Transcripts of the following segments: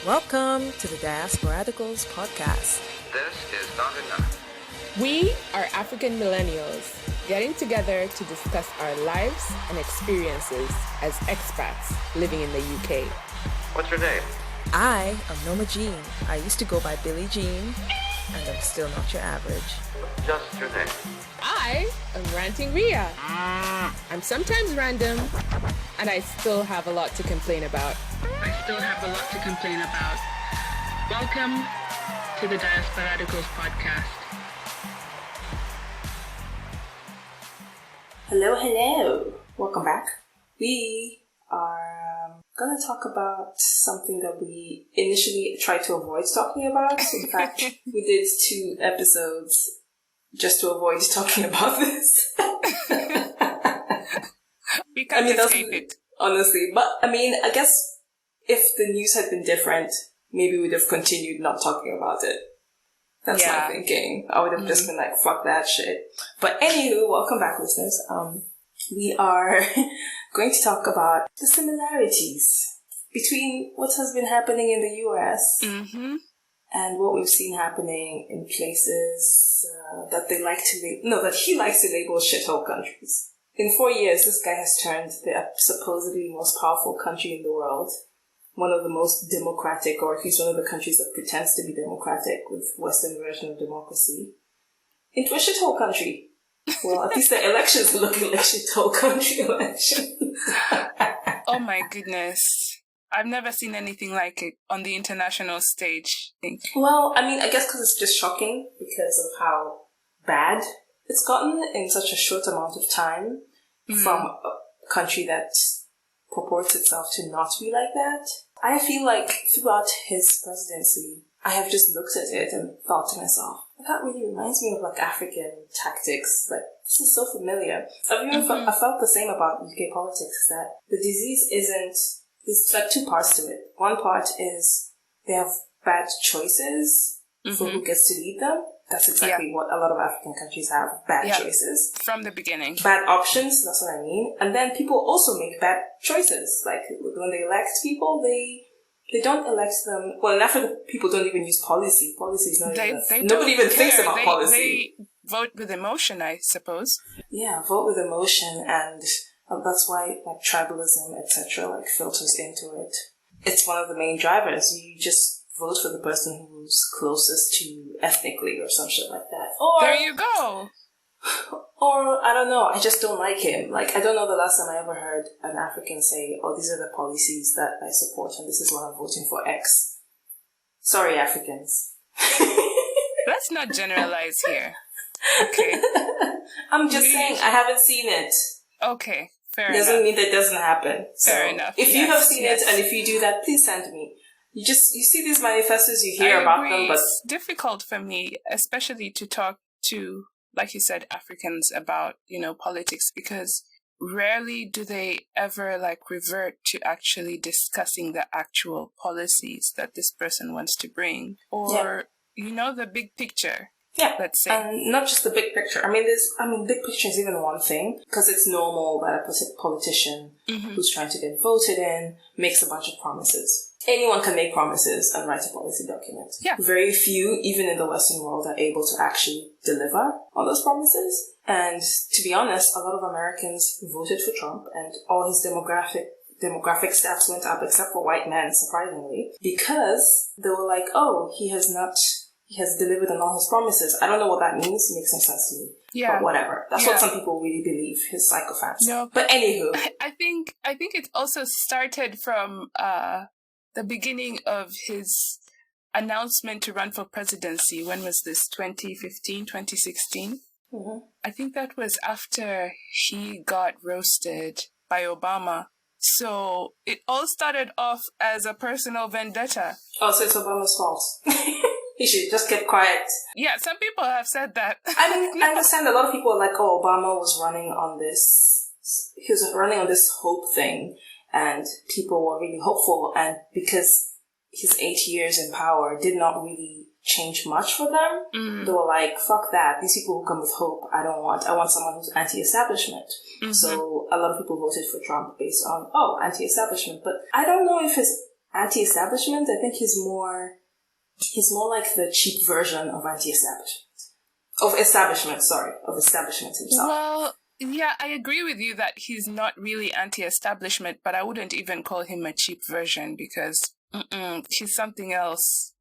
Welcome to the Diasporadicals podcast. This is not enough. We are African millennials getting together to discuss our lives and experiences as expats living in the UK. What's your name? I am Noma Jean. I used to go by Billie Jean, and I'm still not your average. Just your name. I am Ranting Ria. I'm sometimes random, and I still have a lot to complain about. Welcome to the Diasporadicals podcast. Hello. Welcome back. We are going to talk about something that we initially tried to avoid talking about. In fact, we did 2 episodes just to avoid talking about this. We can't escape it. Honestly. But, I guess if the news had been different, maybe we'd have continued not talking about it. That's my thinking. I would have just been like, fuck that shit. But anywho, welcome back, listeners. We are going to talk about the similarities between what has been happening in the US and what we've seen happening in places that he likes to label shithole countries. In 4 years, this guy has turned the supposedly most powerful country in the world, one of the most democratic, or at least one of the countries that pretends to be democratic with Western version of democracy, into a shithole country. Well, at least the elections are looking like shithole country elections. Oh my goodness. I've never seen anything like it on the international stage. Well, I guess because it's just shocking because of how bad it's gotten in such a short amount of time from a country that purports itself to not be like that. I feel like throughout his presidency, I have just looked at it and thought to myself, that really reminds me of like African tactics. Like, this is so familiar. I felt the same about UK politics, that the disease there's like 2 parts to it. One part is they have bad choices for who gets to lead them. That's exactly what a lot of African countries have. Bad choices. From the beginning. Bad options, that's what I mean. And then people also make bad choices. Like, when they elect people, they don't elect them. Well, in Africa, people don't even use policy. Policy is not even... Nobody even thinks about policy. They vote with emotion, I suppose. Yeah, vote with emotion, and that's why like tribalism, etc., like filters into it. It's one of the main drivers. You just vote for the person who's closest to you ethnically or some shit like that. Or, there you go. Or, I don't know, I just don't like him. Like, I don't know the last time I ever heard an African say, oh, these are the policies that I support and this is why I'm voting for X. Sorry, Africans. Let's not generalize here. Okay. I'm just saying, I haven't seen it. Okay, fair enough. Doesn't mean that it doesn't happen. Fair enough. If you have seen it and if you do that, please send me. You see these manifestos, you hear about them, but... It's difficult for me, especially to talk to, like you said, Africans about, politics, because rarely do they ever, revert to actually discussing the actual policies that this person wants to bring. Or, the big picture. Yeah, let's say. And not just the big picture. Big picture is even one thing, because it's normal that a politician who's trying to get voted in makes a bunch of promises. Anyone can make promises and write a policy document. Yeah. Very few, even in the Western world, are able to actually deliver on those promises. And to be honest, a lot of Americans voted for Trump, and all his demographic stats went up, except for white men, surprisingly, because they were like, oh, he has delivered on all his promises. I don't know what that means. It makes no sense to me. Yeah. But whatever. That's what some people really believe, his psychopaths. No, but anywho. I think it also started from the beginning of his announcement to run for presidency. When was this? 2015, 2016? I think that was after he got roasted by Obama. So it all started off as a personal vendetta. Oh, so it's Obama's fault. He should just keep quiet. Yeah, some people have said that. I understand a lot of people are like, oh, Obama was running on this hope thing, and people were really hopeful, and because his 8 years in power did not really change much for them, they were like, fuck that, these people who come with hope, I want someone who's anti-establishment. So a lot of people voted for Trump based on, anti-establishment, but I don't know if his anti-establishment, I think he's more like the cheap version of establishment himself. Well, yeah, I agree with you that he's not really anti-establishment, but I wouldn't even call him a cheap version because he's something else.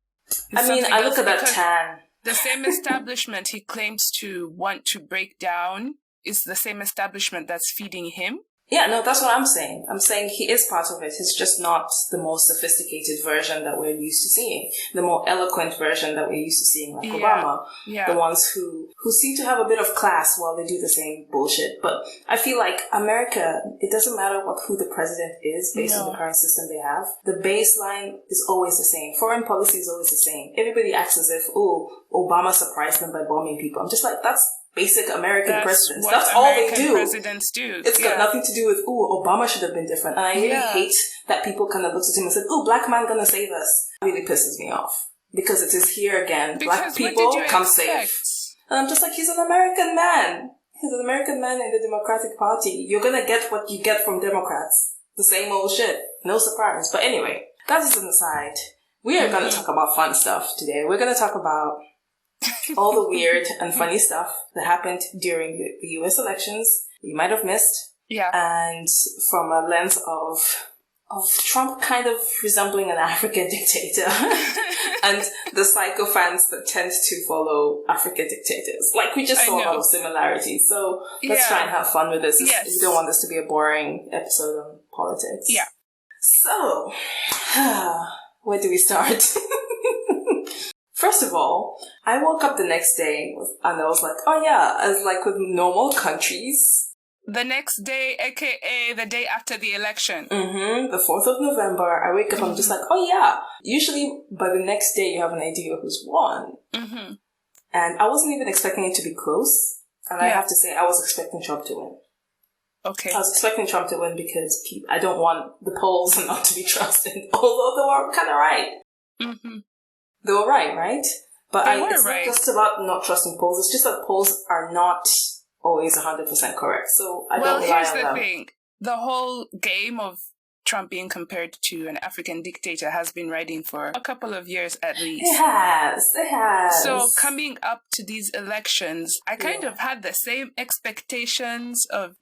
I look at that tan. The same establishment he claims to want to break down is the same establishment that's feeding him. Yeah, no, that's what I'm saying. I'm saying he is part of it. He's just not the most sophisticated version that we're used to seeing. The more eloquent version that we're used to seeing, like Obama. Yeah. The ones who seem to have a bit of class while they do the same bullshit. But I feel like America, it doesn't matter who the president is based on the current system they have. The baseline is always the same. Foreign policy is always the same. Everybody acts as if, Obama surprised them by bombing people. I'm just like, that's basic American presidents. That's all they do. Presidents do. It's got nothing to do with, Obama should have been different. And I really hate that people kind of looked at him and said, black man gonna save us. It really pisses me off. Because it is here again. Black people come save. And I'm just like, he's an American man. He's an American man in the Democratic Party. You're gonna get what you get from Democrats. The same old shit. No surprise. But anyway, that is an aside. We are gonna talk about fun stuff today. We're gonna talk about all the weird and funny stuff that happened during the US elections you might have missed. Yeah. And from a lens of Trump kind of resembling an African dictator and the sycophants that tend to follow African dictators. Like, we just saw a lot of similarities. So let's try and have fun with this. Yes. We don't want this to be a boring episode on politics. Yeah. So, where do we start? First of all, I woke up the next day and I was like, as like with normal countries. The next day, aka the day after the election. The 4th of November, I wake up, I'm just like, usually by the next day you have an idea who's won. And I wasn't even expecting it to be close. And I have to say, I was expecting Trump to win. Okay. I was expecting Trump to win because I don't want the polls not to be trusted, although they were kind of right. They were right? But it's not just about not trusting polls. It's just that polls are not always 100% correct. So I don't rely on them. Well, here's the thing. The whole game of Trump being compared to an African dictator has been riding for a couple of years at least. It has. So coming up to these elections, I kind of had the same expectations of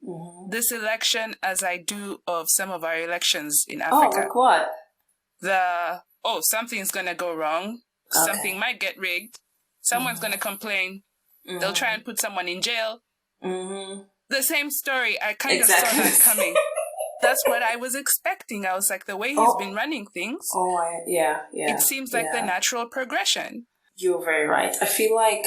this election as I do of some of our elections in Africa. Oh, like what? Something's going to go wrong. Okay. Something might get rigged. Someone's going to complain. They'll try and put someone in jail. The same story. I kind of saw that coming. That's what I was expecting. I was like, the way he's been running things. It seems like the natural progression. You're very right. I feel like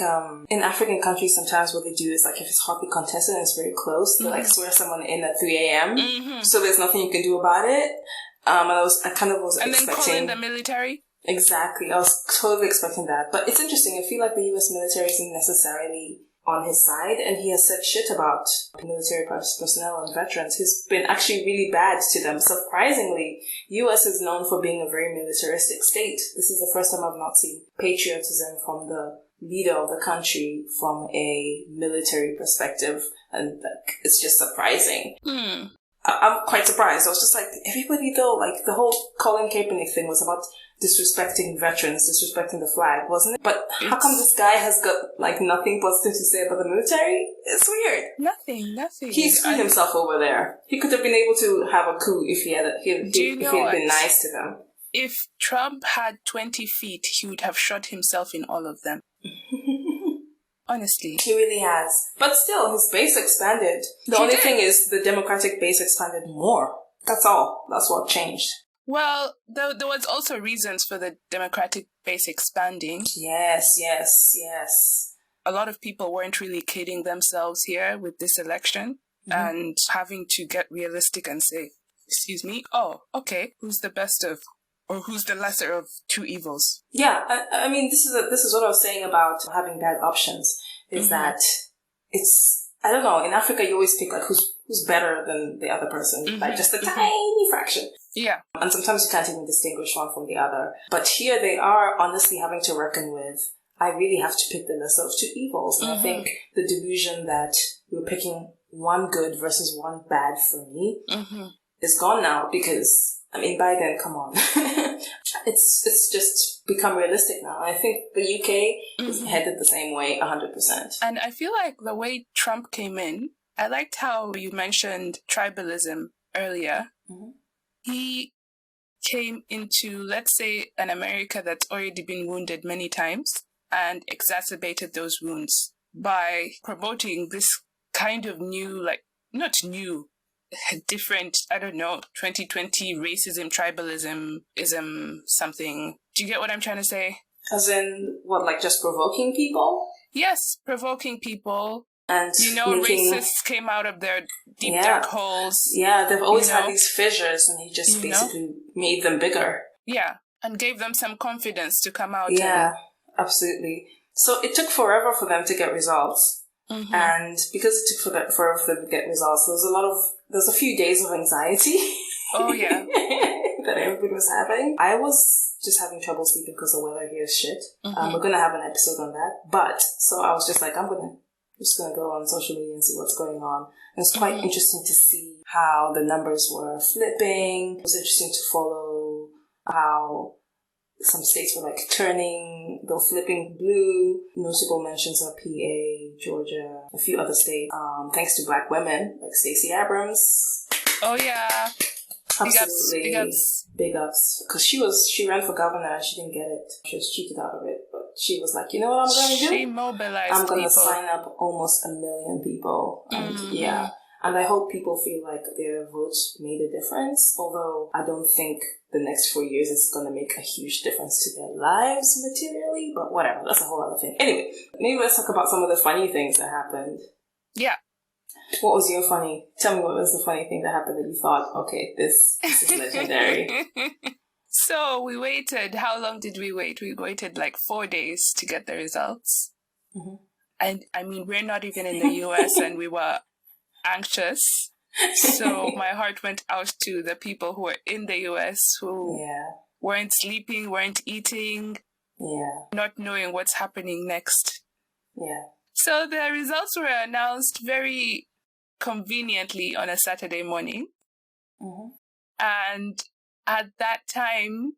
in African countries, sometimes what they do is like if it's hotly contested and it's very close, they like swear someone in at 3 a.m. So there's nothing you can do about it. And I kind of was expecting. And then call in the military? Exactly. I was totally expecting that. But it's interesting. I feel like the US military isn't necessarily on his side, and he has said shit about military personnel and veterans. He's been actually really bad to them. Surprisingly, US is known for being a very militaristic state. This is the first time I've not seen patriotism from the leader of the country from a military perspective, and it's just surprising. I'm quite surprised. I was just like, everybody though, like the whole Colin Kaepernick thing was about disrespecting veterans, disrespecting the flag, wasn't it? But how come this guy has got like nothing positive to say about the military? It's weird. Nothing. He screwed himself over there. He could have been able to have a coup if he had been nice to them. If Trump had 20 feet, he would have shot himself in all of them. Honestly. He really has. But still, his base expanded. The only thing is the Democratic base expanded more. That's all. That's what changed. Well, there was also reasons for the Democratic base expanding. Yes. A lot of people weren't really kidding themselves here with this election and having to get realistic and say, excuse me, who's the best of, or who's the lesser of two evils? Yeah, I mean, this is what I was saying about having bad options, is that it's, I don't know, in Africa you always pick like who's better than the other person, like just a tiny fraction. Yeah. And sometimes you can't even distinguish one from the other. But here they are honestly having to reckon with, I really have to pick the lesser of two evils. And I think the delusion that we're picking one good versus one bad for me is gone now, because I mean, Biden, come on. It's just become realistic now. I think the UK is headed the same way, 100%. And I feel like the way Trump came in, I liked how you mentioned tribalism earlier. He came into, let's say, an America that's already been wounded many times and exacerbated those wounds by promoting this kind of new, like, not new, different, I don't know, 2020 racism, tribalism, something. Do you get what I'm trying to say? As in, what, like just provoking people? Yes, provoking people. And racists came out of their deep, dark holes. Yeah, they've always had these fissures, and he just basically made them bigger. Yeah, and gave them some confidence to come out. Yeah, absolutely. So it took forever for them to get results. And because it took forever for them to get results, there's a few days of anxiety. Oh, yeah. that everybody was having. I was just having trouble sleeping because the weather here is shit. We're going to have an episode on that. But, so I was just like, just going to go on social media and see what's going on. And it's quite interesting to see how the numbers were flipping. It was interesting to follow how some states were like they were flipping blue. Notable mentions are PA, Georgia, a few other states. Thanks to black women like Stacey Abrams. Oh yeah, absolutely, big ups. Because she ran for governor and she didn't get it. She was cheated out of it, but she was like, you know what I'm going to do? She mobilized. I'm going to sign up almost 1 million people, and and I hope people feel like their votes made a difference. Although I don't think the next 4 years is going to make a huge difference to their lives materially, but whatever, that's a whole other thing. Anyway, maybe let's talk about some of the funny things that happened. Yeah. What was your funny? Tell me what was the funny thing that happened that you thought, okay, this is legendary. So we waited. How long did we wait? We waited like 4 days to get the results. And I mean, we're not even in the US and we were anxious. So my heart went out to the people who were in the US who weren't sleeping, weren't eating, not knowing what's happening next. So the results were announced very conveniently on a Saturday morning. And at that time,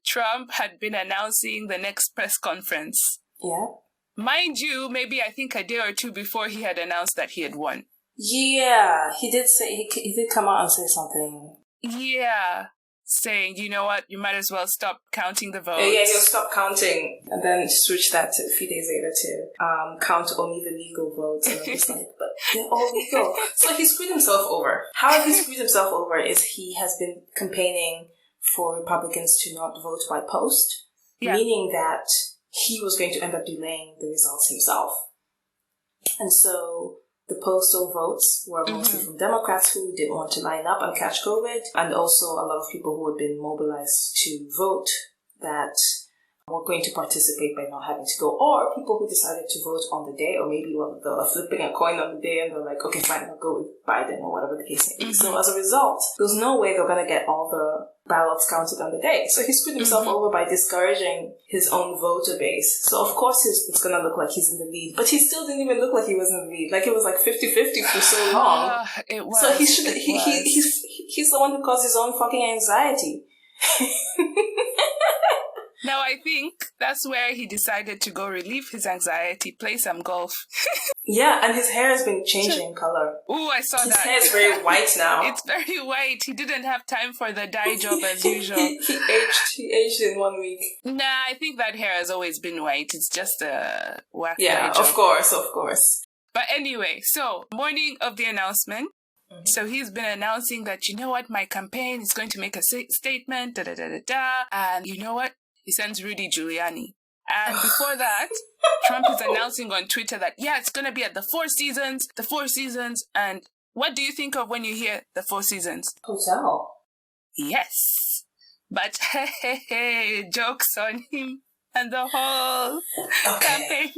Trump had been announcing the next press conference. Mind you, maybe I think a day or two before he had announced that he had won. Yeah, he did say, he did come out and say something. Yeah, saying, you know what, you might as well stop counting the votes. Yeah, he'll stop counting. And then switch that to a few days later to count only the legal votes. And I'm just like, but they're all legal. So he screwed himself over. How he screwed himself over is he has been campaigning for Republicans to not vote by post, meaning that he was going to end up delaying the results himself. And so the postal votes were mostly from Democrats who didn't want to line up and catch COVID, and also a lot of people who had been mobilized to vote that were going to participate by not having to go, or people who decided to vote on the day, or maybe they were flipping a coin on the day and they're like, okay, fine, I'll go with Biden or whatever the case may be. So as a result, there's no way they're going to get all the ballots counted on the day. So he screwed himself over by discouraging his own voter base. So of course it's going to look like he's in the lead, but he still didn't even look like he was in the lead. Like it was like 50-50 for so long. It was. So he's the one who caused his own fucking anxiety. Now, I think that's where he decided to go relieve his anxiety, play some golf. Yeah, and his hair has been changing color. Ooh, I saw that. His hair is very white now. It's very white. He didn't have time for the dye job as usual. He aged in 1 week. Nah, I think that hair has always been white. It's just a whack dye Yeah, job. of course. But anyway, so morning of the announcement. So he's been announcing that, you know what, my campaign is going to make a statement, and you know what? He sends Rudy Giuliani. And before that, Trump is announcing on Twitter that, it's going to be at the Four Seasons. And what do you think of when you hear the Four Seasons? Hotel. Yes. But hey, jokes on him and the whole campaign.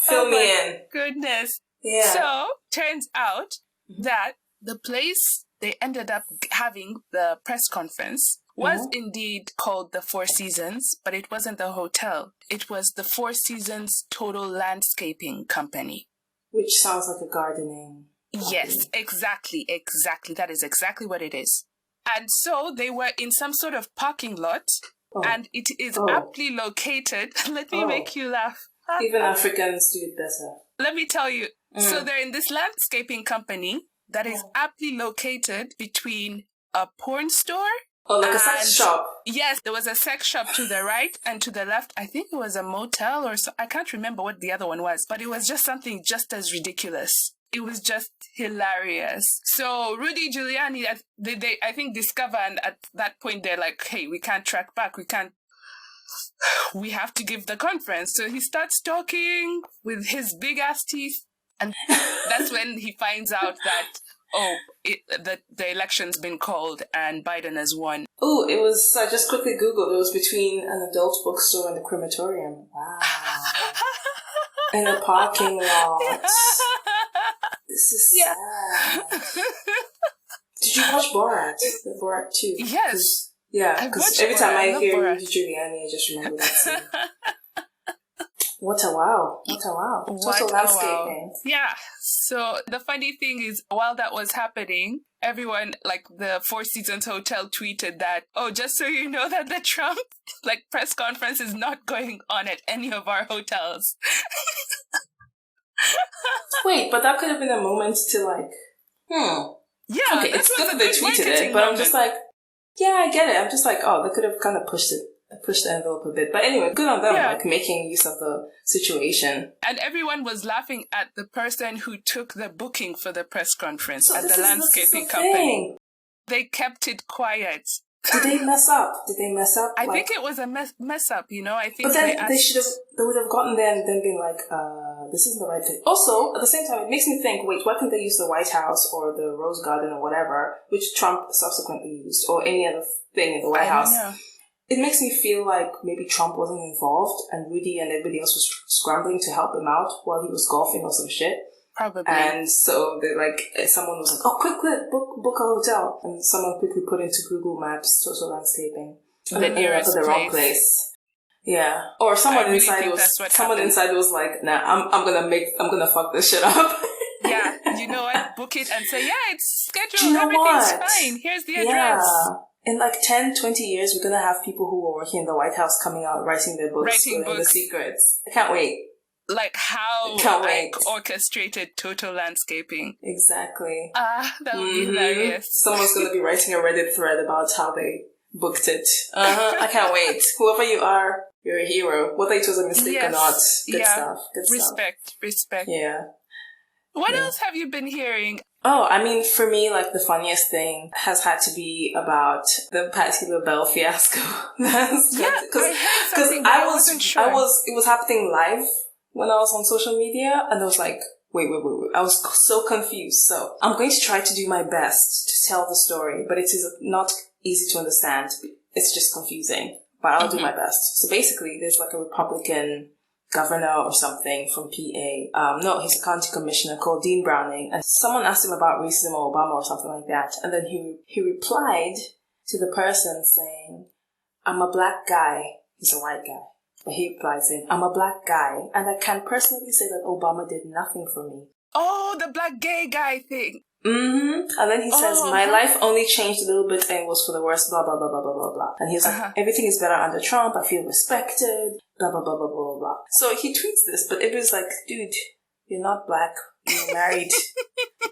Fill me in. Goodness. Yeah. So, turns out that the place they ended up having the press conference was indeed called the Four Seasons, but it wasn't the hotel. It was the Four Seasons Total Landscaping Company. Which sounds like a gardening company. Yes, exactly. That is exactly what it is. And so they were in some sort of parking lot, and it is aptly located. Let me make you laugh. Even Africans do it better. Let me tell you. So they're in this landscaping company that is aptly located between a porn store. Oh, like a sex shop. Yes, there was a sex shop to the right, and to the left, I think it was a motel or so. I can't remember what the other one was, but it was just something just as ridiculous. It was just hilarious. So Rudy Giuliani, they I think, discover, and at that point they're like, hey, we can't track back. We have to give the conference. So he starts talking with his big ass teeth. And that's when he finds out that, the election's been called and Biden has won. Oh, it was, I just quickly Googled, it was between an adult bookstore and a crematorium. Wow. In a parking lot. This is sad. Did you watch Borat? The Borat 2? Yes. Yeah, because every time I hear Rudy Giuliani, I just remember that scene. What a wow. Total landscaping. Yeah. So the funny thing is, while that was happening, everyone, like the Four Seasons Hotel tweeted that, just so you know that the Trump, press conference is not going on at any of our hotels. Wait, but that could have been a moment to Yeah. Okay, it's good that they tweeted it, but I'm just like, yeah, I get it. I'm just like, they could have kind of pushed the envelope a bit. But anyway, good on them, making use of the situation. And everyone was laughing at the person who took the booking for the press conference at the landscaping company. They kept it quiet. Did they mess up? I think it was a mess up, I think. But then they would have gotten there and then been like, this isn't the right thing. Also, at the same time, it makes me think, wait, why can't they use the White House or the Rose Garden or whatever, which Trump subsequently used, or any other thing in the White House? Know. It makes me feel like maybe Trump wasn't involved and Rudy and everybody else was scrambling to help him out while he was golfing or some shit. Probably. And so they someone was like, quick, book a hotel. And someone quickly put into Google Maps total landscaping. And then ended up at the wrong place. Yeah. Or someone inside was like, nah, I'm gonna fuck this shit up. Yeah. You know what? Book it and say, yeah, it's scheduled. Everything's fine. Here's the address. Yeah. In 10, 20 years, we're gonna have people who were working in the White House coming out, writing their books, the secrets. I can't wait. Orchestrated total landscaping. Exactly. That would be hilarious. Someone's gonna be writing a Reddit thread about how they booked it. I can't wait. Whoever you are, you're a hero. Whether it was a mistake or not. Good stuff. Respect. Yeah. What else have you been hearing? Oh, I mean, for me, the funniest thing has had to be about the Patti LaBelle fiasco. Because it was happening live when I was on social media, and I was like, wait. I was so confused. So I'm going to try to do my best to tell the story, but it is not easy to understand. It's just confusing, but I'll do my best. So basically, there's a Republican governor or something from PA. No, he's a county commissioner called Dean Browning. And someone asked him about racism or Obama or something like that. And then he replied to the person saying, I'm a black guy. He's a white guy. But he replied saying, I'm a black guy. And I can personally say that Obama did nothing for me. Oh, the black gay guy thing. Mm-hmm. And then he says, my life only changed a little bit and it was for the worst, blah, blah, blah, blah, blah, blah, blah. And he was like, everything is better under Trump. I feel respected, blah, blah, blah, blah, blah, blah. So he tweets this, but it was like, dude, you're not black. You're married.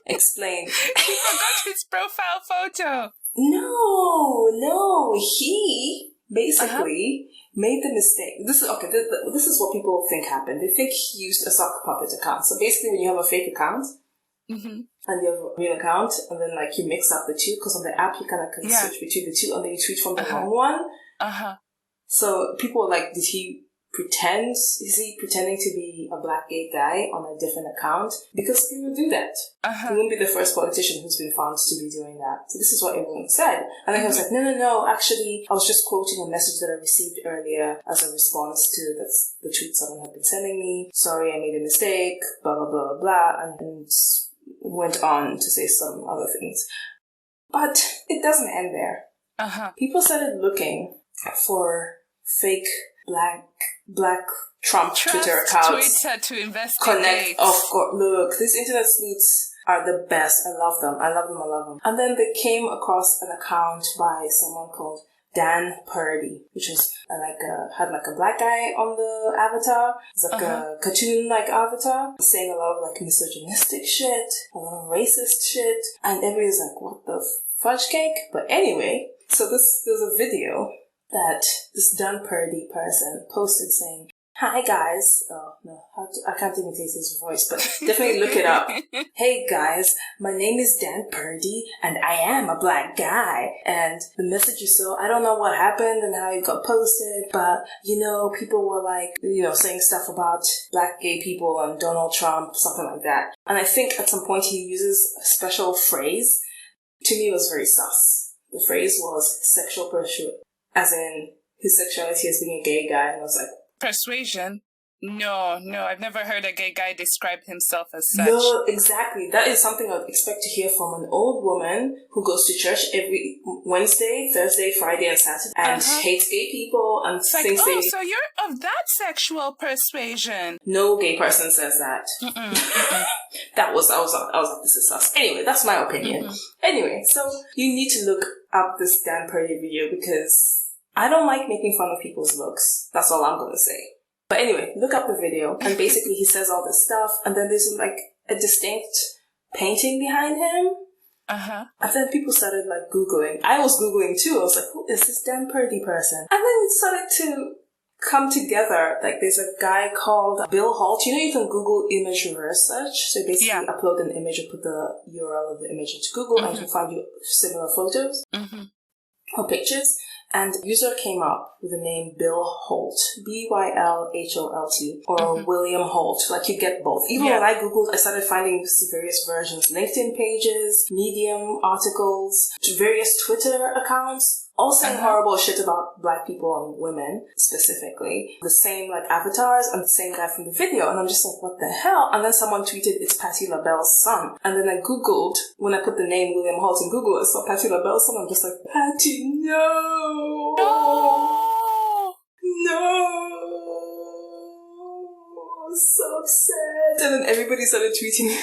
Explain. He forgot his profile photo. No. He basically made the mistake. This is, okay, this is what people think happened. They think he used a sock puppet account. So basically when you have a fake account, and you have a real account, and then you mix up the two, because on the app you kind of switch between the two, and then you tweet from the wrong one. So people were like, did he pretend? Is he pretending to be a black gay guy on a different account? Because he would do that. He wouldn't be the first politician who's been found to be doing that. So this is what everyone said. And then he was like, no, actually, I was just quoting a message that I received earlier as a response to the tweet someone had been sending me. Sorry, I made a mistake, blah, blah, blah, blah, and went on to say some other things. But it doesn't end there. People started looking for fake black Trump Twitter accounts. Twitter to investigate. Connect. Of course, look, these internet sleuths are the best. I love them. I love them. I love them. And then they came across an account by someone called Dan Purdy, which was had like a black guy on the avatar. It's like a cartoon-like avatar, saying a lot of like misogynistic shit, a lot of racist shit, and everybody's like, what the fudge cake? But anyway, so there's a video that this Dan Purdy person posted saying, "Hi guys," oh no, I can't imitate his voice, but definitely look it up. "Hey guys, my name is Dan Purdy and I am a black guy. And the message you saw, I don't know what happened and how it got posted, but people were like, saying stuff about black gay people and Donald Trump, something like that." And I think at some point he uses a special phrase. To me, it was very sus. The phrase was sexual pursuit, as in his sexuality as being a gay guy. And I was like, persuasion? No, I've never heard a gay guy describe himself as such. No, exactly. That is something I'd expect to hear from an old woman who goes to church every Wednesday, Thursday, Friday, and Saturday, and hates gay people and it's thinks like, so you're of that sexual persuasion. No gay person says that. I was like, this is sus. Anyway, that's my opinion. Anyway, so you need to look up this Dan Purdy video because I don't like making fun of people's looks. That's all I'm going to say. But anyway, look up the video, and basically he says all this stuff, and then there's like a distinct painting behind him. And then people started like Googling. I was Googling too. I was like, who is this Dan Purdy person? And then it started to come together. Like there's a guy called Bill Holt. You can Google image reverse search. So basically upload an image and put the URL of the image into Google and you can find you similar photos or pictures. And user came up with the name Bill Holt, BYLHOLT, or William Holt. Like you get both. Even when I Googled, I started finding various versions, LinkedIn pages, Medium articles, various Twitter accounts, all saying horrible shit about black people and women specifically. The same like avatars and the same guy from the video. And I'm just like, what the hell? And then someone tweeted, it's Patti LaBelle's son. And then I Googled, when I put the name William Holt in Google, I saw Patti LaBelle's son. I'm just like, Patti, no! No! I was so upset. And then everybody started tweeting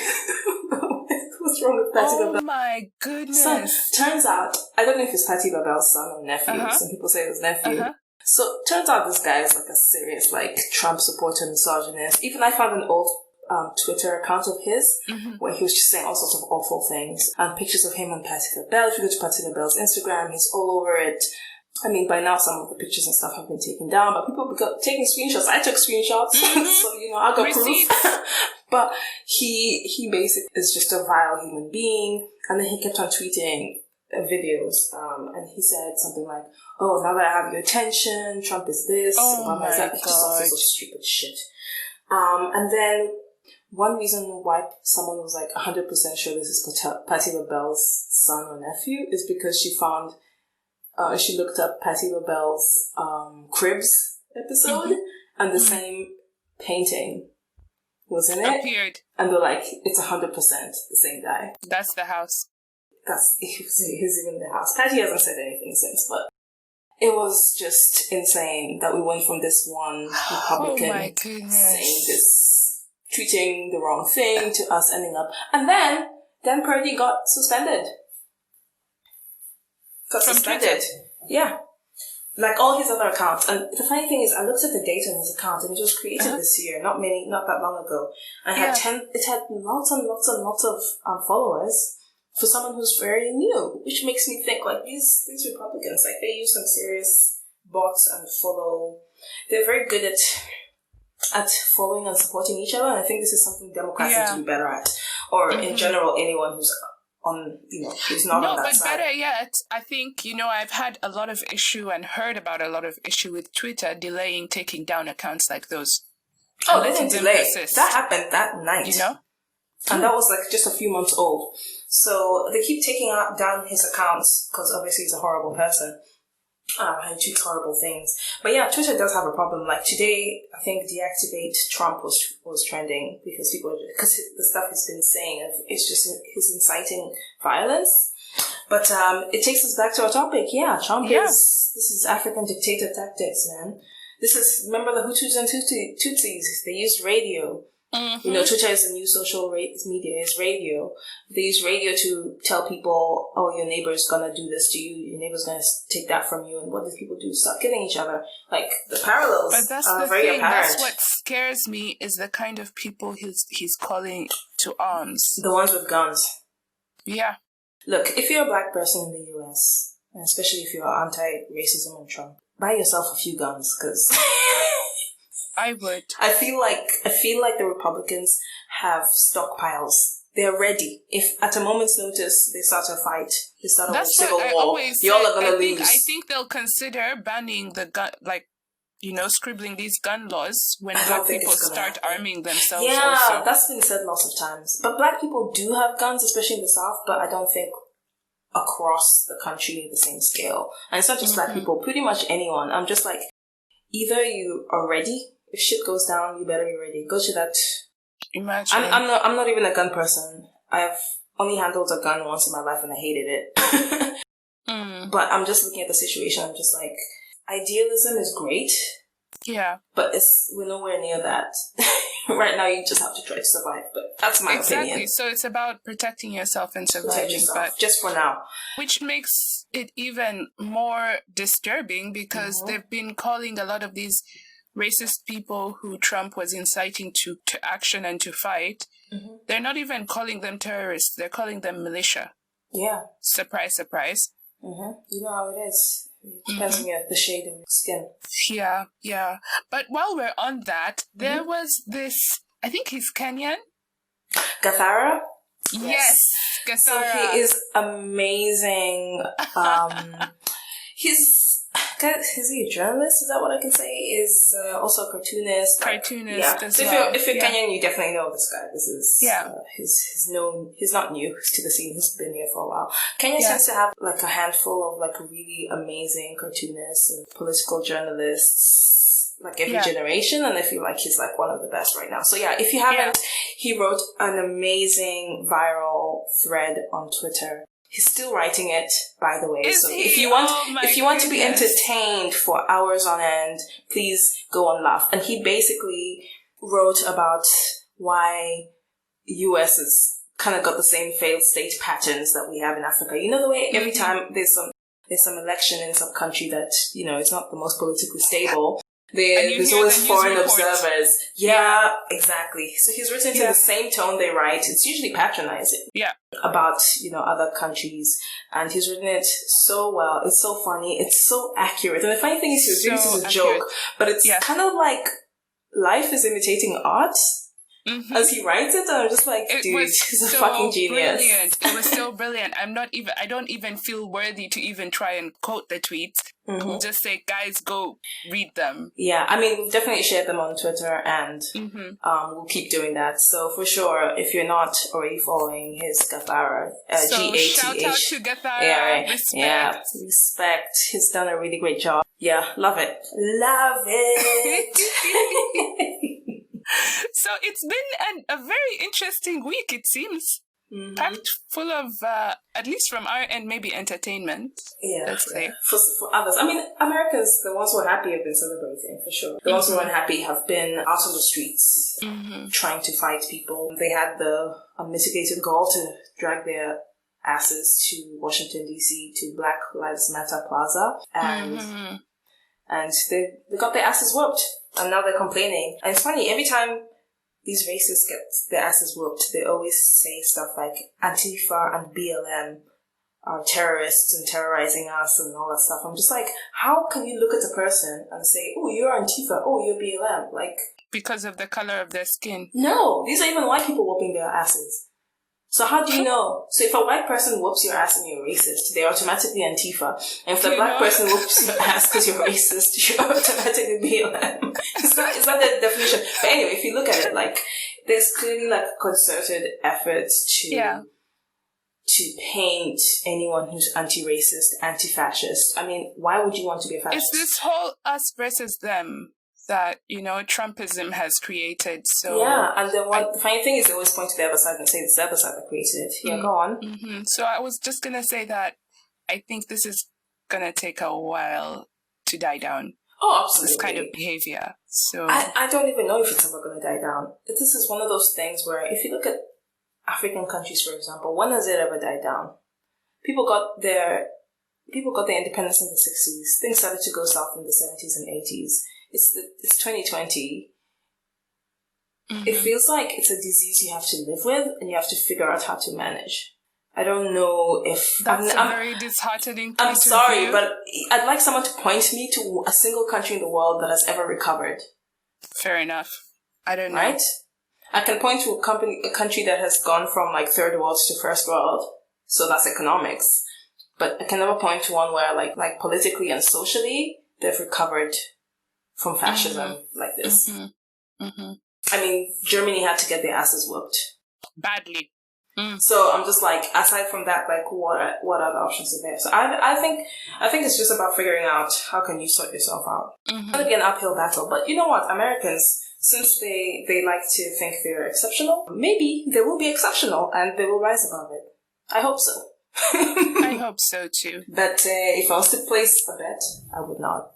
what's wrong with Patti LaBelle? Oh my goodness. So, turns out, I don't know if it's Patti LaBelle's son or nephew. Some people say it was nephew. So, turns out this guy is like a serious, like, Trump supporter, misogynist. Even I found an old Twitter account of his where he was just saying all sorts of awful things. And pictures of him and Patti LaBelle. If you go to Patti LaBelle's Instagram, he's all over it. I mean, by now some of the pictures and stuff have been taken down, but people got taking screenshots. I took screenshots, so I got proof. But he basically is just a vile human being. And then he kept on tweeting videos, and he said something like, "Oh, now that I have your attention, Trump is this, Obama is that." Just all sorts of stupid shit. And then one reason why someone was like 100% sure this is Patti LaBelle's son or nephew is because she found. She looked up Patti LaBelle's Cribs episode, and the same painting was in it. Appeared. And they're like, it's 100% the same guy. That's the house. He's in the house. Patti hasn't said anything since, but it was just insane that we went from this one Republican saying this, tweeting the wrong thing, to us ending up. And then Dan Purdy got suspended. Got suspended. Yeah. Like all his other accounts. And the funny thing is, I looked at the data on his account, and it was created this year, not that long ago. And it had lots and lots and lots of followers for someone who's very new, which makes me think like these Republicans, like they use some serious bots and follow. They're very good at following and supporting each other. And I think this is something Democrats need to be better at, or in general, anyone who's on, who's not on that side. No, but better yet, I think, I've had a lot of issue and heard about a lot of issue with Twitter delaying taking down accounts like those. Oh, they didn't delay. That happened that night. And that was like just a few months old. So they keep taking down his accounts because obviously he's a horrible person. And he tweets horrible things. But yeah, Twitter does have a problem. Like today, I think deactivate Trump was trending because the stuff he's been saying, it's just his inciting violence. But it takes us back to our topic. Yeah, this is African dictator tactics, man. Remember the Hutus and Tutsis? They used radio You know, Twitter is the new social media, is radio. They use radio to tell people, oh, your neighbor's gonna do this to you, your neighbor's gonna take that from you, and what do people do? Start killing each other. Like, the parallels are very apparent. That's what scares me, is the kind of people he's calling to arms. The ones with guns. Yeah. Look, if you're a black person in the US, and especially if you're anti-racism and Trump, buy yourself a few guns, because... I would. I feel like the Republicans have stockpiles. They're ready. If at a moment's notice they start a fight, they start a civil war, y'all are gonna lose. I think they'll consider banning the gun, like, you know, scribbling these gun laws when black people start arming themselves. Yeah, also. That's been said lots of times. But black people do have guns, especially in the South, but I don't think across the country at the same scale. And it's not just black people, pretty much anyone. I'm just like, either you are ready. If shit goes down, you better be ready. Go to that. Imagine. I'm not even a gun person. I've only handled a gun once in my life and I hated it. But I'm just looking at the situation. I'm just like, idealism is great. Yeah. But we're nowhere near that. Right now, you just have to try to survive. But that's my opinion. Exactly. So it's about protecting yourself and surviving. But just for now. Which makes it even more disturbing because they've been calling a lot of these racist people who Trump was inciting to action and to fight, they're not even calling them terrorists. They're calling them militia. Yeah. Surprise, surprise. You know how it is. It depends on the shade of your skin. Yeah. But while we're on that, there was this, I think he's Kenyan. Gathara? Yes, Gathara. So he is amazing. Is he a journalist? Is that what I can say? Is also a cartoonist. Cartoonist. So if you're Kenyan, you definitely know this guy. This is he's known. He's not new to the scene. He's been here for a while. Kenya tends to have like a handful of like really amazing cartoonists and political journalists, like every generation, and I feel like he's like one of the best right now. So yeah, if you haven't, he wrote an amazing viral thread on Twitter. He's still writing it, by the way. If you want to be entertained for hours on end, please go and laugh. And he basically wrote about why US has kind of got the same failed state patterns that we have in Africa. You know the way every time there's some election in some country that, you know, is not the most politically stable. There's always foreign observers. Yeah, exactly. So he's written in the same tone they write. It's usually patronizing. Yeah. About, you know, other countries. And he's written it so well. It's so funny. It's so accurate. And the funny thing is he was doing this as a joke. But it's kind of like life is imitating art. As he writes it, and I'm just like, dude, he's a fucking genius. Brilliant. It was so brilliant. I don't even feel worthy to even try and quote the tweets. We'll just say, guys, go read them. Yeah, I mean, we've definitely shared them on Twitter, and we'll keep doing that. So for sure, if you're not already following his Gathara, Gath. Shout out to Gathara. Respect. Yeah, respect. He's done a really great job. Yeah, love it. Love it. So it's been a very interesting week, it seems. Packed full of, at least from our end, maybe entertainment. Yeah. Let's say. For others. I mean, Americans, the ones who are happy have been celebrating, for sure. The ones who are unhappy have been out on the streets trying to fight people. They had the unmitigated gall to drag their asses to Washington, D.C., to Black Lives Matter Plaza. And they got their asses whooped. And now they're complaining. And it's funny, every time these racists get their asses whooped, they always say stuff like Antifa and BLM are terrorists and terrorizing us and all that stuff. I'm just like, how can you look at a person and say, oh, you're Antifa, oh, you're BLM? Like, because of the color of their skin. No, these are even white people whooping their asses. So how do you know? So if a white person whoops your ass and you're racist, they're automatically Antifa. And if the black person whoops your ass because you're racist, you're automatically BLM. It's not the definition. But anyway, if you look at it, like, there's clearly like concerted efforts to paint anyone who's anti-racist, anti-fascist. I mean, why would you want to be a fascist? It's this whole us versus them that, you know, Trumpism has created. So yeah, and the funny thing is they always point to the other side and say it's the other side that created it. Yeah, go on. So I was just going to say that I think this is going to take a while to die down. Oh, absolutely. this kind of behavior. So I don't even know if it's ever going to die down. This is one of those things where if you look at African countries, for example, when has it ever died down? People got their independence in the 60s. Things started to go south in the 70s and 80s. It's 2020. It feels like it's a disease you have to live with and you have to figure out how to manage. I don't know if... That's a very disheartening point I'm of sorry, view. but I'd like someone to point me to a single country in the world that has ever recovered. Fair enough. I don't know. Right? I can point to a country that has gone from like third world to first world. So that's economics. But I can never point to one where like politically and socially, they've recovered from fascism like this. I mean, Germany had to get their asses whooped. Badly. So I'm just like, aside from that, like, what other options are there? So I think it's just about figuring out how can you sort yourself out. It's going to be an uphill battle, but you know what? Americans, since they like to think they're exceptional, maybe they will be exceptional and they will rise above it. I hope so. I hope so too. But if I was to place a bet, I would not.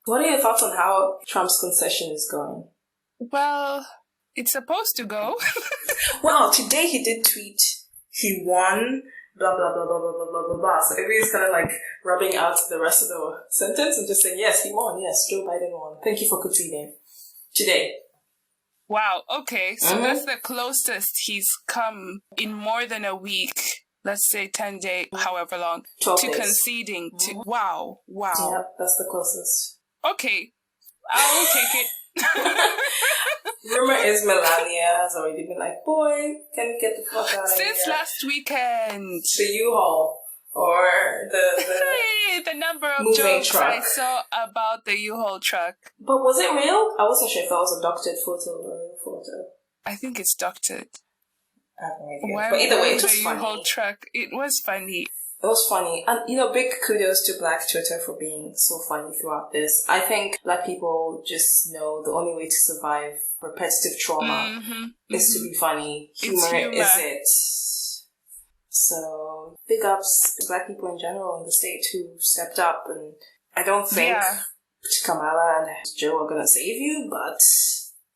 What are your thoughts on how Trump's concession is going? Well, it's supposed to go. Well, today he did tweet, he won, blah, blah, blah, blah, blah, blah, blah, blah, blah. So everybody's kind of like rubbing out the rest of the sentence and just saying, yes, he won. Yes, Joe Biden won. Thank you for conceding. Today. Wow, okay. So that's the closest he's come in more than a week. Let's say 10 days, however long, 12 to days. Conceding. To, wow. Yeah, that's the closest. Okay, I'll take it. Rumor is Melania has already been like, boy, can we get the fuck out of here? Since last weekend. The Uhaul or the number of moving jokes truck. I saw about the Uhaul truck. But was it real? I wasn't sure if that was a doctored photo or a real photo. I think it's doctored. I have no idea. Why But either way, it the was funny. Uhaul truck? It was funny. It was funny. And, you know, big kudos to Black Twitter for being so funny throughout this. I think Black people just know the only way to survive repetitive trauma is to be funny. Humor is it. So, big ups to Black people in general in the state who stepped up. And I don't think Kamala and Joe are going to save you, but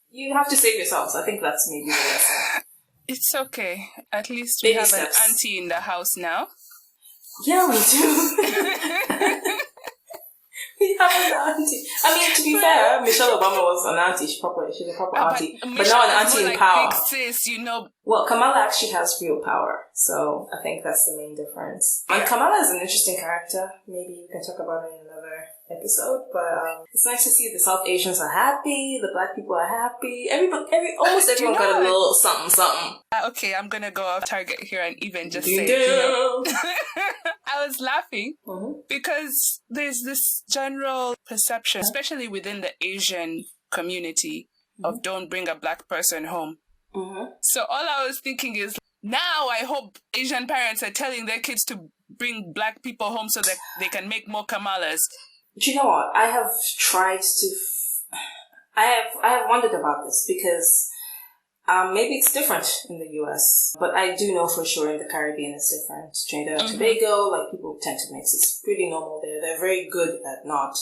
you have to save yourselves. I think that's maybe the lesson. It's okay. At least Baby we have steps. an auntie in the house now. Yeah, we do. We have an auntie. I mean, to be fair, Michelle Obama was an auntie. She's a proper auntie. But now an auntie in like power. Big sis, you know. Well, Kamala actually has real power. So I think that's the main difference. And Kamala is an interesting character. Maybe we can talk about it in another episode. But it's nice to see the South Asians are happy. The Black people are happy. Almost everyone got a little something. Okay, I'm gonna go off target here and even just You say, do. I was laughing because there's this general perception, especially within the Asian community, of don't bring a Black person home. So all I was thinking is, now I hope Asian parents are telling their kids to bring Black people home so that they can make more Kamalas. Do you know what? I have tried to... I have wondered about this because maybe it's different in the US, but I do know for sure in the Caribbean it's different. Trinidad and Tobago, like people tend to mix. It's pretty normal there. They're very good at not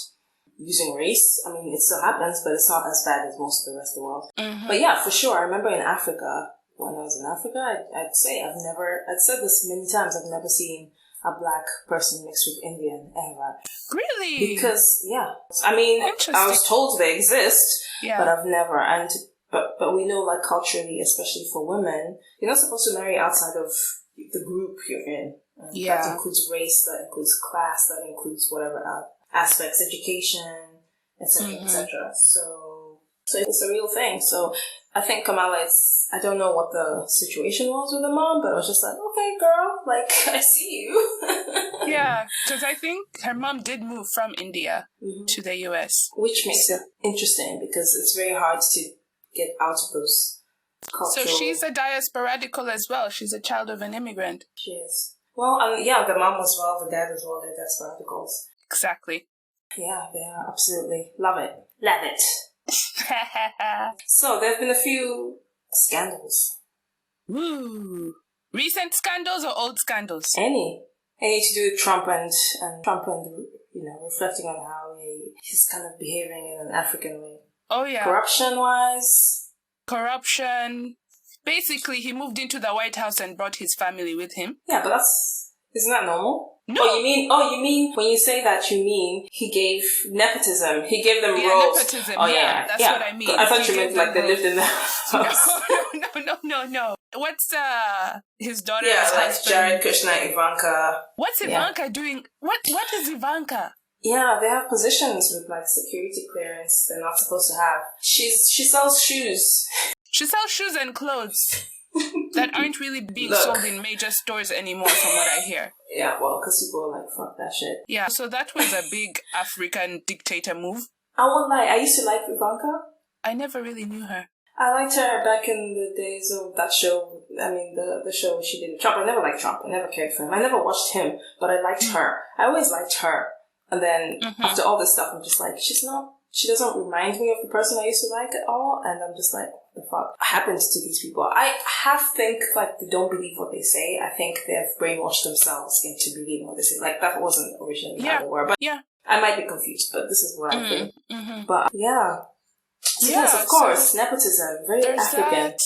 using race. I mean, it still happens, but it's not as bad as most of the rest of the world. But yeah, for sure. I remember in Africa, when I was in Africa, I'd said this many times, I've never seen a Black person mixed with Indian ever. Really? Because, yeah. I mean, I was told they exist, but I've never. And but we know, like, culturally, especially for women, you're not supposed to marry outside of the group you're in. That includes race, that includes class, that includes whatever aspects, education, etc., etc. So it's a real thing. So I think Kamala I don't know what the situation was with the mom, but I was just like, okay, girl, like, I see you. Yeah, because I think her mom did move from India to the US. Which makes it interesting because it's very hard to get out of those cultural... So she's a diasporadical as well. She's a child of an immigrant. She is. Well, the mom as well, the dad as well, they're diasporadicals. Exactly. Yeah, they are. Absolutely. Love it. Love it. So, there have been a few scandals. Woo. Recent scandals or old scandals? Any to do with Trump and reflecting on how he's kind of behaving in an African way. Oh, yeah. Corruption-wise. Corruption. Basically, he moved into the White House and brought his family with him. Yeah, but isn't that normal? No. Oh, you mean when you say that, you mean he gave nepotism. He gave them roles. Nepotism. Oh, That's what I mean. I thought you meant like they lived in the house. No. What's his daughter's like husband? Jared Kushner, Ivanka. What's Ivanka doing? What is Ivanka? Yeah, they have positions with like security clearance they're not supposed to have. She sells shoes. She sells shoes and clothes that aren't really being sold in major stores anymore, from what I hear. Yeah, well, because people are like, fuck that shit. Yeah, so that was a big African dictator move. I won't lie, I used to like Ivanka. I never really knew her. I liked her back in the days of that show. I mean, the show she did with Trump. I never liked Trump. I never cared for him. I never watched him, but I liked her. I always liked her. And then after all this stuff, I'm just like, she doesn't remind me of the person I used to like at all. And I'm just like, what the fuck happens to these people? I half think like they don't believe what they say. I think they've brainwashed themselves into believing what they say. Like that wasn't originally how they were. But I might be confused, but this is what I think. But yeah. So yes, of course, so nepotism, very African. That,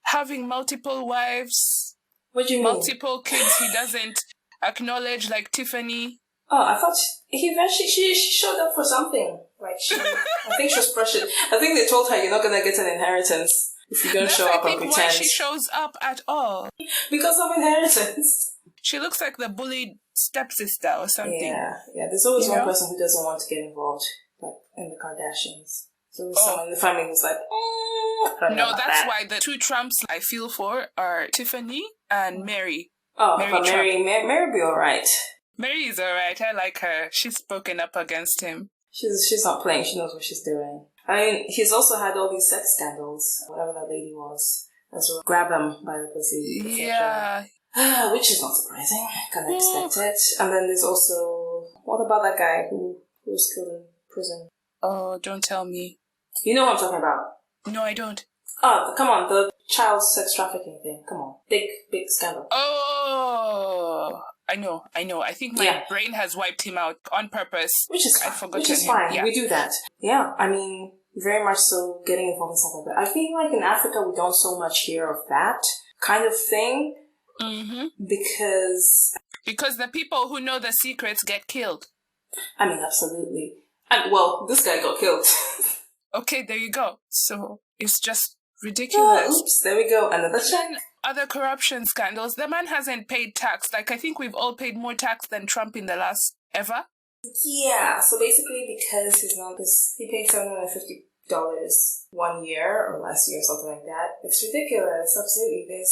having multiple wives. What do you mean? Multiple kids he doesn't acknowledge, like Tiffany. Oh, I thought she showed up for something. Like I think she was pressured. I think they told her you're not gonna get an inheritance if you don't show up and pretend. Why she shows up at all? Because of inheritance. She looks like the bullied stepsister or something. Yeah. There's always one person who doesn't want to get involved, like in the Kardashians. So someone in the family was like, no, that's why the two Trumps I feel for are Tiffany and Mary. Oh, but Mary be alright. Mary is alright. I like her. She's spoken up against him. She's not playing. She knows what she's doing. I mean, he's also had all these sex scandals, whatever that lady was. As well, grab him by the pussy. Yeah. Which is not surprising. Kind of expect it. And then there's also, what about that guy who was killed in prison? Oh, don't tell me. You know what I'm talking about? No, I don't. Oh, come on, the child sex trafficking thing. Come on. Big scandal. Oh, I know. I think my brain has wiped him out on purpose. Which is fine. Yeah. We do that. Yeah, I mean, very much so getting involved in stuff like that. I feel like in Africa we don't so much hear of that kind of thing. Because the people who know the secrets get killed. I mean, absolutely. And, well, this guy got killed. Okay, there you go. So, it's just ridiculous. Oh, oops, there we go. Another check. Other corruption scandals. The man hasn't paid tax. Like, I think we've all paid more tax than Trump in the last ever. Yeah, so basically because he paid $750 1 year or last year or something like that. It's ridiculous, absolutely.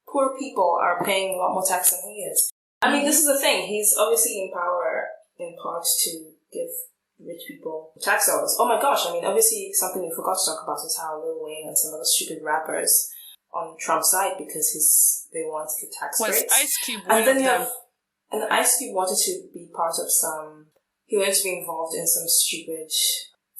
Poor people are paying a lot more tax than he is. I mean, this is the thing. He's obviously in power in part to give rich people tax dollars. Oh my gosh, I mean, obviously something we forgot to talk about is how Lil Wayne and some of the stupid rappers on Trump's side because they want the tax rates. Was Ice Cube one of them? And Ice Cube wanted to be part of he wanted to be involved in some stupid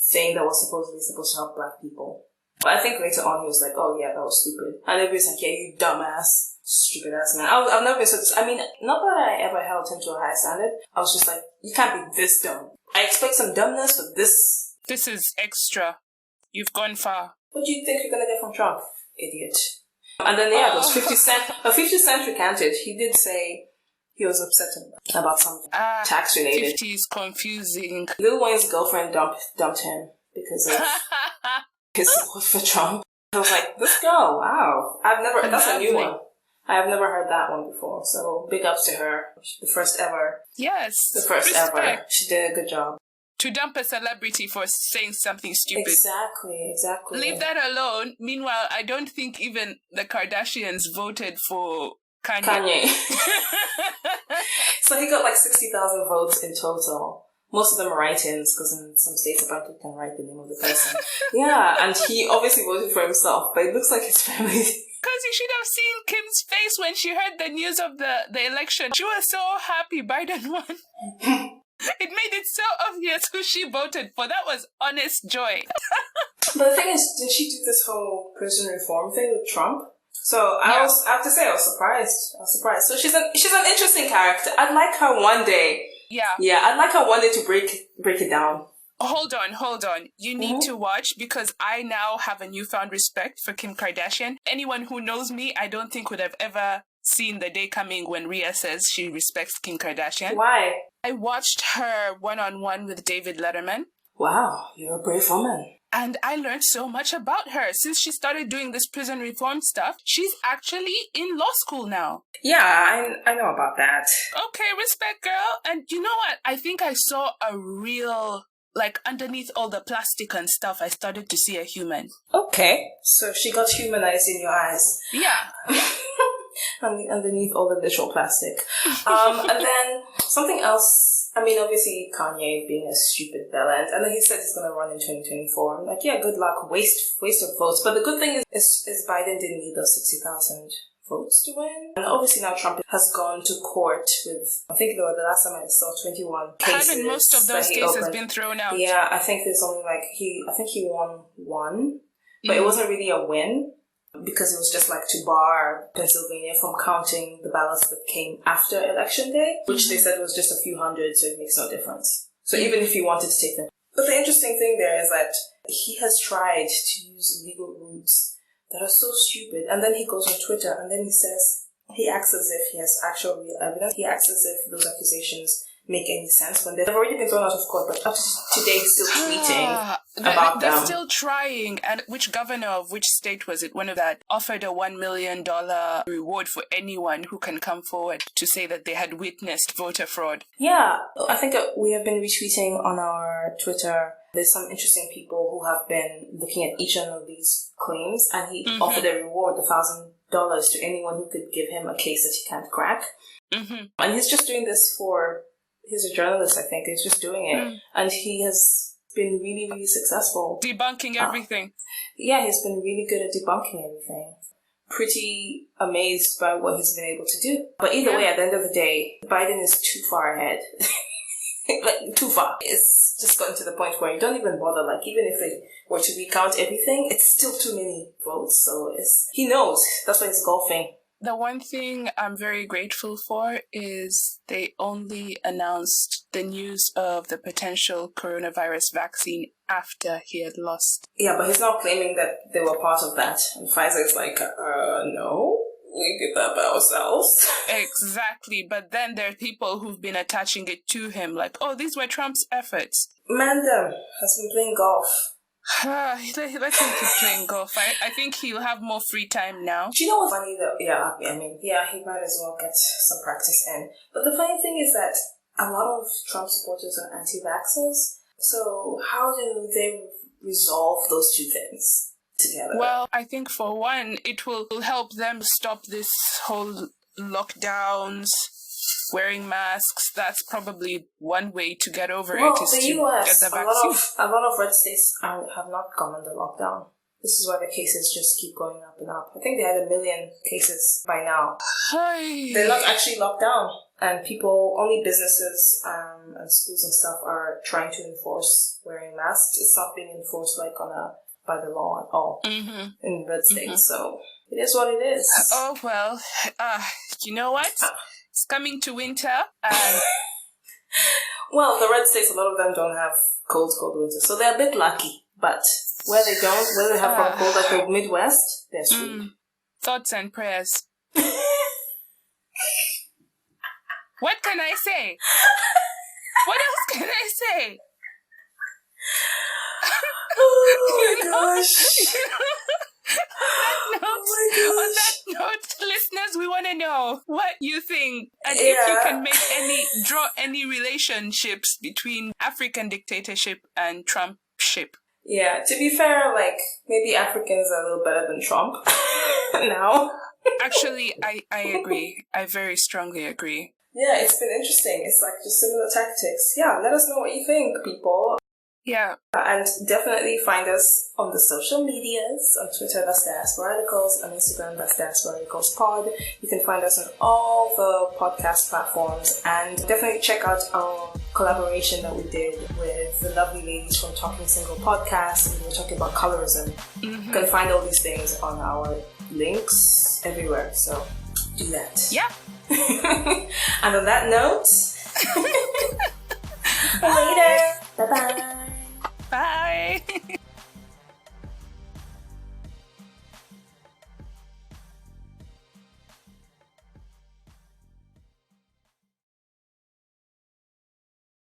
thing that was supposed to help black people. But I think later on he was like, oh yeah, that was stupid. And everybody's like, yeah, you dumbass, stupid ass man. I've never been I mean, not that I ever held him to a high standard. I was just like, you can't be this dumb. I expect some dumbness, but this... This is extra. You've gone far. What do you think you're gonna get from Trump? Idiot. And then, there was 50 Cent. 50 Cent recanted. He did say he was upset about something tax-related. 50 is confusing. Lil Wayne's girlfriend dumped him because of his support for Trump. I was like, this girl, wow. That's a new one. I've never heard that one before, so big ups to her. The first ever. Yes. The first ever. She did a good job. To dump a celebrity for saying something stupid. Exactly. Leave that alone. Meanwhile, I don't think even the Kardashians voted for Kanye. So he got like 60,000 votes in total. Most of them are write-ins, because in some states apparently you can write the name of the person. Yeah, and he obviously voted for himself, but it looks like his family... Because you should have seen Kim's face when she heard the news of the election. She was so happy Biden won. It made it so obvious who she voted for. That was honest joy. But the thing is, did she do this whole prison reform thing with Trump? So I have to say I was surprised. So she's an interesting character. I'd like her one day Yeah. Yeah, I'd like her one day to break it down. Hold on. You need to watch, because I now have a newfound respect for Kim Kardashian. Anyone who knows me, I don't think would have ever seen the day coming when Rhea says she respects Kim Kardashian. Why? I watched her one-on-one with David Letterman. Wow, you're a brave woman. And I learned so much about her. Since she started doing this prison reform stuff, she's actually in law school now. Yeah, I know about that. Okay, respect, girl. And you know what? I think I saw a real... Like, underneath all the plastic and stuff, I started to see a human. Okay. So she got humanized in your eyes. Yeah. Underneath all the literal plastic. And then something else, I mean, obviously Kanye being a stupid bellend, and then he said he's going to run in 2024. I'm like, yeah, good luck. Waste of votes. But the good thing is Biden didn't need those 60,000 votes to win. And obviously now Trump has gone to court with, I think the last time I saw 21 cases. Haven't most of those cases been thrown out? Yeah, I think there's only I think he won one, but it wasn't really a win because it was just like to bar Pennsylvania from counting the ballots that came after Election Day, which they said was just a few hundred, so it makes no difference. So even if he wanted to take them. But the interesting thing there is that he has tried to use legal routes that are so stupid. And then he goes on Twitter and then he acts as if he has actual real evidence. He acts as if those accusations make any sense when they've already been thrown out of court, but up to today still tweeting about them. They're still trying. And which governor of which state was it? One of that offered a $1 million reward for anyone who can come forward to say that they had witnessed voter fraud. Yeah, I think we have been retweeting on our Twitter. There's some interesting people who have been looking at each one of these claims, and he offered a reward, $1,000, to anyone who could give him a case that he can't crack. And he's just doing this he's a journalist, I think. He's just doing it. And he has been really, really successful. Debunking everything. Yeah, he's been really good at debunking everything. Pretty amazed by what he's been able to do. But either way, at the end of the day, Biden is too far ahead. Like, too far. It's just gotten to the point where you don't even bother. Like, even if they were to recount everything, it's still too many votes. So he knows. That's why he's golfing. The one thing I'm very grateful for is they only announced the news of the potential coronavirus vaccine after he had lost. Yeah, but he's not claiming that they were part of that. And Pfizer is like, no. We did that by ourselves. Exactly. But then there are people who've been attaching it to him, like, oh, these were Trump's efforts. Mandem has been playing golf. Let him keep playing golf. I think he'll have more free time now. Do you know what's funny though? Yeah, I mean, yeah, he might as well get some practice in. But the funny thing is that a lot of Trump supporters are anti-vaxxers. So how do they resolve those two things together? Well, I think for one, it will help them stop this whole lockdowns, wearing masks. That's probably one way to get over it, is the to US, get the vaccine. A lot of red states have not gone under lockdown. This is why the cases just keep going up and up. I think they had 1 million cases by now. They're not actually locked down. And only businesses and schools and stuff are trying to enforce wearing masks. It's not being enforced by the law at all in red states. So it is what it is. Oh, well, you know what? It's coming to winter. And well, the red states, a lot of them don't have cold winter. So they're a bit lucky. But where they have cold like the Midwest, they're sweet. Thoughts and prayers. What can I say? What else can I say? Oh my gosh. On that note, listeners, we want to know what you think, and if you can draw any relationships between African dictatorship and Trumpship. Yeah, to be fair, maybe Africans are a little better than Trump now. Actually, I agree. I very strongly agree. Yeah, it's been interesting. It's just similar tactics. Yeah, let us know what you think, people. Yeah. And definitely find us on the social medias. On Twitter, that's Diasporadicals. On Instagram, that's Diasporadicals Pod. You can find us on all the podcast platforms. And definitely check out our collaboration that we did with the lovely ladies from Talking Single Podcast. We were talking about colorism. You can find all these things on our links everywhere. So do that. Yeah. And on that note...